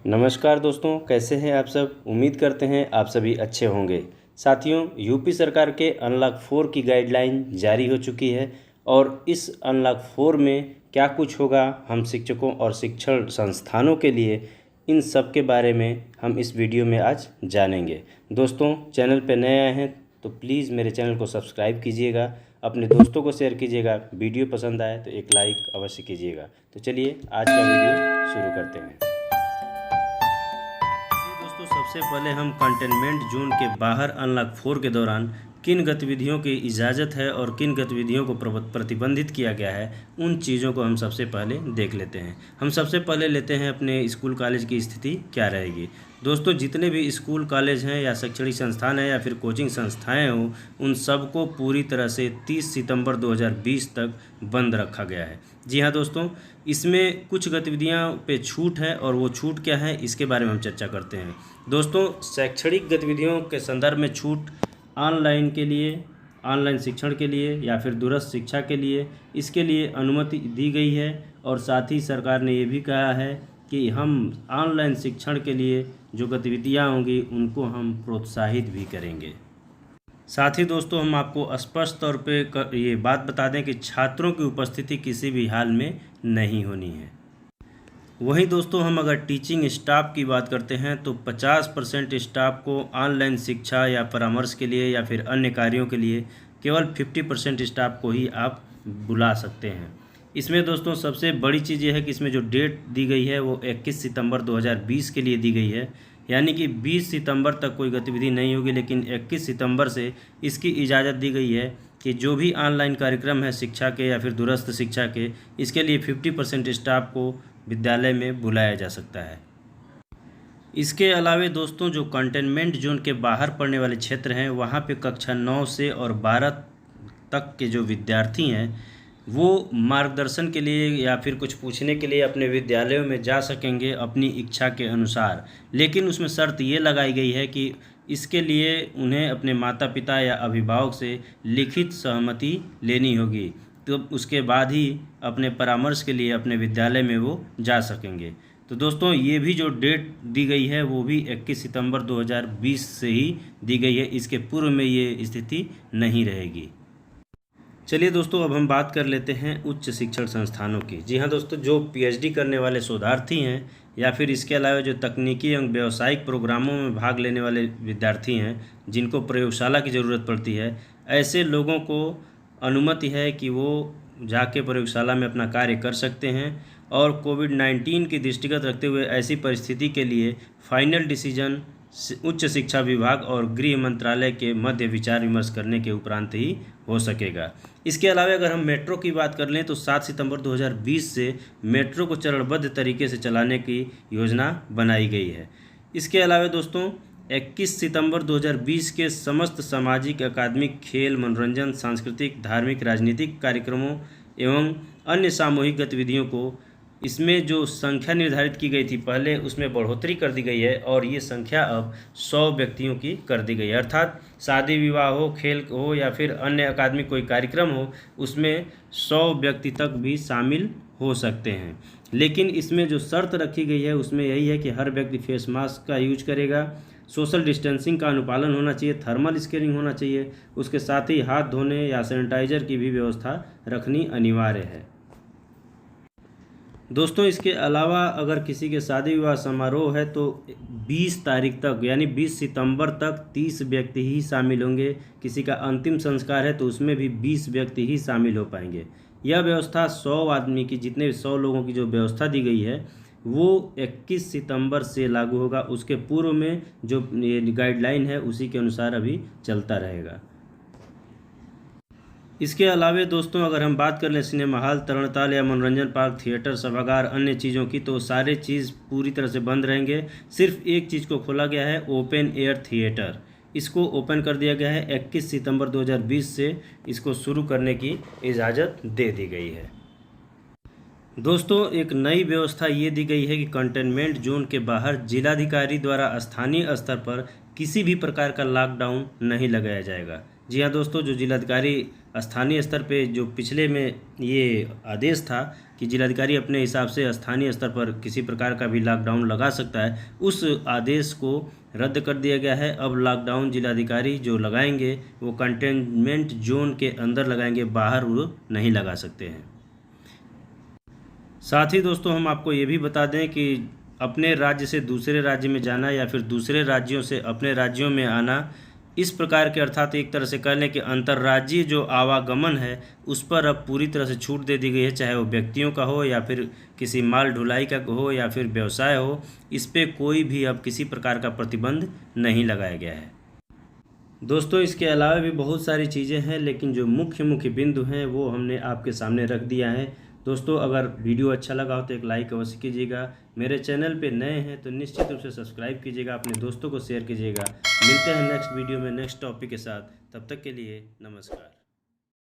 नमस्कार दोस्तों, कैसे हैं आप सब। उम्मीद करते हैं आप सभी अच्छे होंगे। साथियों, यूपी सरकार के अनलॉक 4 की गाइडलाइन जारी हो चुकी है और इस अनलॉक 4 में क्या कुछ होगा हम शिक्षकों और शिक्षण संस्थानों के लिए, इन सब के बारे में हम इस वीडियो में आज जानेंगे। दोस्तों, चैनल पर नए आए हैं तो प्लीज़ मेरे चैनल को सब्सक्राइब कीजिएगा, अपने दोस्तों को शेयर कीजिएगा, वीडियो पसंद आए तो एक लाइक अवश्य कीजिएगा। तो चलिए आज का वीडियो शुरू करते हैं। दोस्तों, सबसे पहले हम कंटेनमेंट जोन के बाहर अनलॉक 4 के दौरान किन गतिविधियों की इजाज़त है और किन गतिविधियों को प्रतिबंधित किया गया है, उन चीज़ों को हम सबसे पहले देख लेते हैं। हम सबसे पहले लेते हैं अपने स्कूल कॉलेज की स्थिति क्या रहेगी। दोस्तों, जितने भी स्कूल कॉलेज हैं या शैक्षणिक संस्थान हैं या फिर कोचिंग संस्थाएं हों, उन सबको पूरी तरह से 30 सितंबर 2020 तक बंद रखा गया है। जी हाँ दोस्तों, इसमें कुछ गतिविधियां पे छूट है और वो छूट क्या है इसके बारे में हम चर्चा करते हैं। दोस्तों, शैक्षणिक गतिविधियों के संदर्भ में छूट ऑनलाइन के लिए, ऑनलाइन शिक्षण के लिए या फिर दूरस्थ शिक्षा के लिए, इसके लिए अनुमति दी गई है। और साथ ही सरकार ने ये भी कहा है कि हम ऑनलाइन शिक्षण के लिए जो गतिविधियां होंगी उनको हम प्रोत्साहित भी करेंगे। साथ ही दोस्तों, हम आपको स्पष्ट तौर पे ये बात बता दें कि छात्रों की उपस्थिति किसी भी हाल में नहीं होनी है। वहीं दोस्तों, हम अगर टीचिंग स्टाफ की बात करते हैं तो 50% स्टाफ को ऑनलाइन शिक्षा या परामर्श के लिए या फिर अन्य कार्यों के लिए केवल 50% स्टाफ को ही आप बुला सकते हैं। इसमें दोस्तों सबसे बड़ी चीज़ ये है कि इसमें जो डेट दी गई है वो 21 सितंबर 2020 के लिए दी गई है, यानी कि 20 सितंबर तक कोई गतिविधि नहीं होगी, लेकिन 21 सितंबर से इसकी इजाज़त दी गई है कि जो भी ऑनलाइन कार्यक्रम है शिक्षा के या फिर दूरस्थ शिक्षा के, इसके लिए 50% स्टाफ को विद्यालय में बुलाया जा सकता है। इसके अलावा दोस्तों, जो कंटेनमेंट जोन के बाहर पड़ने वाले क्षेत्र हैं वहाँ पे कक्षा 9 से और 12 तक के जो विद्यार्थी हैं वो मार्गदर्शन के लिए या फिर कुछ पूछने के लिए अपने विद्यालयों में जा सकेंगे अपनी इच्छा के अनुसार, लेकिन उसमें शर्त ये लगाई गई है कि इसके लिए उन्हें अपने माता पिता या अभिभावक से लिखित सहमति लेनी होगी, तो उसके बाद ही अपने परामर्श के लिए अपने विद्यालय में वो जा सकेंगे। तो दोस्तों, ये भी जो डेट दी गई है वो भी 21 सितंबर 2020 से ही दी गई है, इसके पूर्व में ये स्थिति नहीं रहेगी। चलिए दोस्तों, अब हम बात कर लेते हैं उच्च शिक्षण संस्थानों की। जी हाँ दोस्तों, जो पीएचडी करने वाले शोधार्थी हैं या फिर इसके अलावा जो तकनीकी एवं व्यावसायिक प्रोग्रामों में भाग लेने वाले विद्यार्थी हैं जिनको प्रयोगशाला की ज़रूरत पड़ती है, ऐसे लोगों को अनुमति है कि वो जाके प्रयोगशाला में अपना कार्य कर सकते हैं। और कोविड-19 की दृष्टिगत रखते हुए ऐसी परिस्थिति के लिए फाइनल डिसीजन उच्च शिक्षा विभाग और गृह मंत्रालय के मध्य विचार विमर्श करने के उपरांत ही हो सकेगा। इसके अलावा अगर हम मेट्रो की बात कर लें तो 7 सितंबर 2020 से मेट्रो को चरणबद्ध तरीके से चलाने की योजना बनाई गई है। इसके अलावा दोस्तों, 21 सितंबर 2020 के समस्त सामाजिक, अकादमिक, खेल, मनोरंजन, सांस्कृतिक, धार्मिक, राजनीतिक कार्यक्रमों एवं अन्य सामूहिक गतिविधियों को, इसमें जो संख्या निर्धारित की गई थी पहले उसमें बढ़ोतरी कर दी गई है और ये संख्या अब 100 व्यक्तियों की कर दी गई है। अर्थात शादी विवाह हो, खेल हो या फिर अन्य अकादमिक कोई कार्यक्रम हो, उसमें 100 व्यक्ति तक भी शामिल हो सकते हैं। लेकिन इसमें जो शर्त रखी गई है उसमें यही है कि हर व्यक्ति फेस मास्क का यूज करेगा, सोशल डिस्टेंसिंग का अनुपालन होना चाहिए, थर्मल स्कैनिंग होना चाहिए, उसके साथ ही हाथ धोने या सैनिटाइजर की भी व्यवस्था रखनी अनिवार्य है। दोस्तों, इसके अलावा अगर किसी के शादी विवाह समारोह है तो 20 तारीख तक यानी 20 सितंबर तक 30 व्यक्ति ही शामिल होंगे। किसी का अंतिम संस्कार है तो उसमें भी 20 व्यक्ति ही शामिल हो पाएंगे। यह व्यवस्था 100 आदमी की, जितने 100 लोगों की जो व्यवस्था दी गई है वो 21 सितंबर से लागू होगा। उसके पूर्व में जो गाइडलाइन है उसी के अनुसार अभी चलता रहेगा। इसके अलावा दोस्तों, अगर हम बात कर लें सिनेमा हॉल, तरणताल या मनोरंजन पार्क, थिएटर, सभागार, अन्य चीज़ों की, तो सारे चीज़ पूरी तरह से बंद रहेंगे। सिर्फ एक चीज़ को खोला गया है, ओपन एयर थिएटर। इसको ओपन कर दिया गया है। 21 सितंबर 2020 से इसको शुरू करने की इजाज़त दे दी गई है। दोस्तों, एक नई व्यवस्था ये दी गई है कि कंटेनमेंट जोन के बाहर जिलाधिकारी द्वारा स्थानीय स्तर पर किसी भी प्रकार का लॉकडाउन नहीं लगाया जाएगा। जी हाँ दोस्तों, जो जिलाधिकारी स्थानीय स्तर पे जो पिछले में ये आदेश था कि कि जिलाधिकारी अपने हिसाब से स्थानीय स्तर पर किसी प्रकार का भी लॉकडाउन लगा सकता है, उस आदेश को रद्द कर दिया गया है। अब लॉकडाउन जिलाधिकारी जो लगाएंगे वो कंटेनमेंट जोन के अंदर लगाएंगे, बाहर वो नहीं लगा सकते हैं। साथ ही दोस्तों हम आपको ये भी बता दें कि अपने राज्य से दूसरे राज्य में जाना या फिर दूसरे राज्यों से अपने राज्यों में आना, इस प्रकार के अर्थात एक तरह से कह लें कि अंतर्राज्यीय जो आवागमन है उस पर अब पूरी तरह से छूट दे दी गई है, चाहे वो व्यक्तियों का हो या फिर किसी माल ढुलाई का हो या फिर व्यवसाय हो। इस पर कोई भी अब किसी प्रकार का प्रतिबंध नहीं लगाया गया है। दोस्तों इसके अलावा भी बहुत सारी चीज़ें हैं, लेकिन जो मुख्य मुख्य बिंदु हैं वो हमने आपके सामने रख दिया है। दोस्तों अगर वीडियो अच्छा लगा हो तो एक लाइक अवश्य कीजिएगा। मेरे चैनल पे नए हैं तो निश्चित रूप से सब्सक्राइब कीजिएगा, अपने दोस्तों को शेयर कीजिएगा। मिलते हैं नेक्स्ट वीडियो में नेक्स्ट टॉपिक के साथ, तब तक के लिए नमस्कार।